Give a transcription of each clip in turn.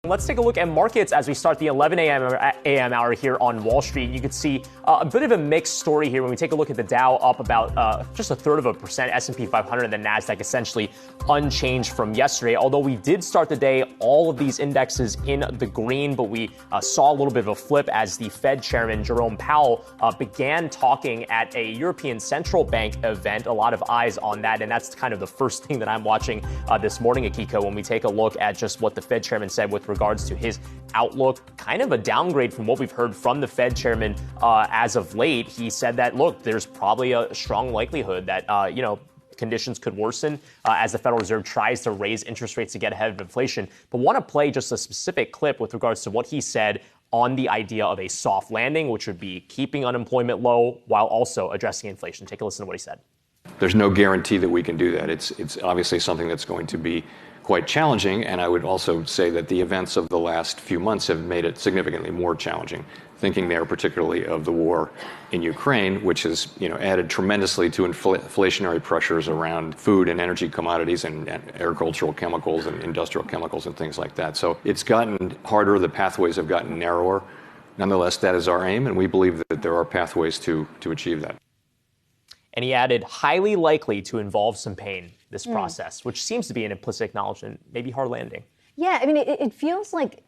Let's take a look at markets as we start the 11 a.m. hour here on Wall Street. You could see a bit of a mixed story here when we take a look at the Dow up about just 1/3%, S&P 500, and the Nasdaq essentially unchanged from yesterday. Although we did start the day, all of these indexes in the green, but we saw a little bit of a flip as the Fed Chairman Jerome Powell began talking at a European Central Bank event. A lot of eyes on that, and that's kind of the first thing that I'm watching this morning, Akiko, when we take a look at just what the Fed Chairman said with regards to his outlook. Kind of a downgrade from what we've heard from the Fed Chairman as of late. He said that, look, there's probably a strong likelihood that, conditions could worsen as the Federal Reserve tries to raise interest rates to get ahead of inflation. But want to play just a specific clip with regards to what he said on the idea of a soft landing, which would be keeping unemployment low while also addressing inflation. Take a listen to what he said. There's no guarantee that we can do that. It's obviously something that's going to be quite challenging, and I would also say that the events of the last few months have made it significantly more challenging. Thinking there particularly of the war in Ukraine, which has added tremendously to inflationary pressures around food and energy commodities and agricultural chemicals and industrial chemicals and things like that. So it's gotten harder. The pathways have gotten narrower. Nonetheless, that is our aim, and we believe that there are pathways to achieve that. And he added, highly likely to involve some pain, this process, which seems to be an implicit acknowledgement, maybe hard landing. Yeah, I mean, it feels like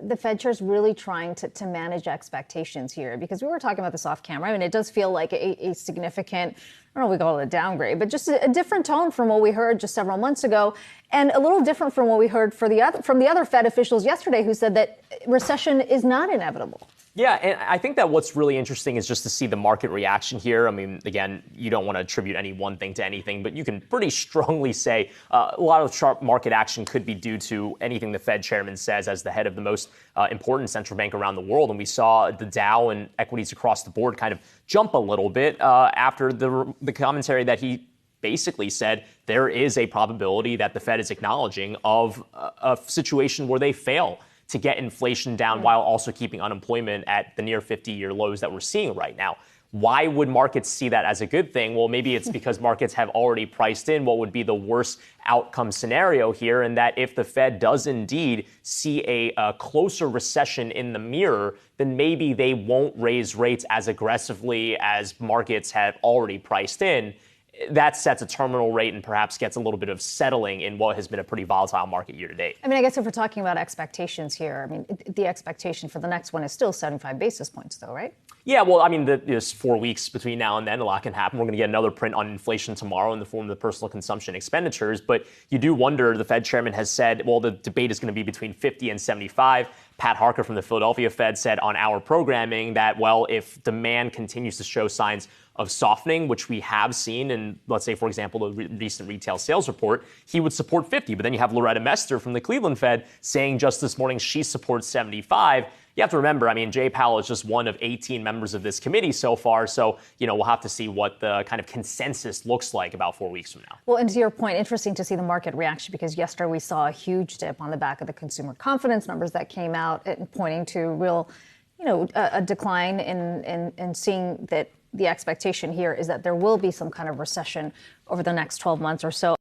the Fed Chair is really trying to manage expectations here, because we were talking about this off camera. I mean, it does feel like a significant, I don't know if we call it a downgrade, but just a different tone from what we heard just several months ago, and a little different from what we heard from the other Fed officials yesterday, who said that recession is not inevitable. Yeah, and I think that what's really interesting is just to see the market reaction here. I mean, again, you don't want to attribute any one thing to anything, but you can pretty strongly say a lot of sharp market action could be due to anything the Fed chairman says as the head of the most important central bank around the world. And we saw the Dow and equities across the board kind of jump a little bit after the commentary that he basically said there is a probability that the Fed is acknowledging of a situation where they fail to get inflation down while also keeping unemployment at the near 50-year lows that we're seeing right now. Why would markets see that as a good thing? Well, maybe it's because markets have already priced in what would be the worst outcome scenario here, and that if the Fed does indeed see a closer recession in the mirror, then maybe they won't raise rates as aggressively as markets have already priced in. That sets a terminal rate and perhaps gets a little bit of settling in what has been a pretty volatile market year to date. I mean, I guess if we're talking about expectations here, I mean, the expectation for the next one is still 75 basis points, though, right? Yeah, well, I mean, there's 4 weeks between now and then. A lot can happen. We're going to get another print on inflation tomorrow in the form of the personal consumption expenditures. But you do wonder, the Fed chairman has said, well, the debate is going to be between 50 and 75. Pat Harker from the Philadelphia Fed said on our programming that, well, if demand continues to show signs of softening, which we have seen in, let's say, for example, the recent retail sales report, he would support 50. But then you have Loretta Mester from the Cleveland Fed saying just this morning she supports 75. You have to remember, I mean, Jay Powell is just one of 18 members of this committee so far. So, we'll have to see what the kind of consensus looks like about 4 weeks from now. Well, and to your point, interesting to see the market reaction, because yesterday we saw a huge dip on the back of the consumer confidence numbers that came out, pointing to real, a decline in seeing that the expectation here is that there will be some kind of recession over the next 12 months or so.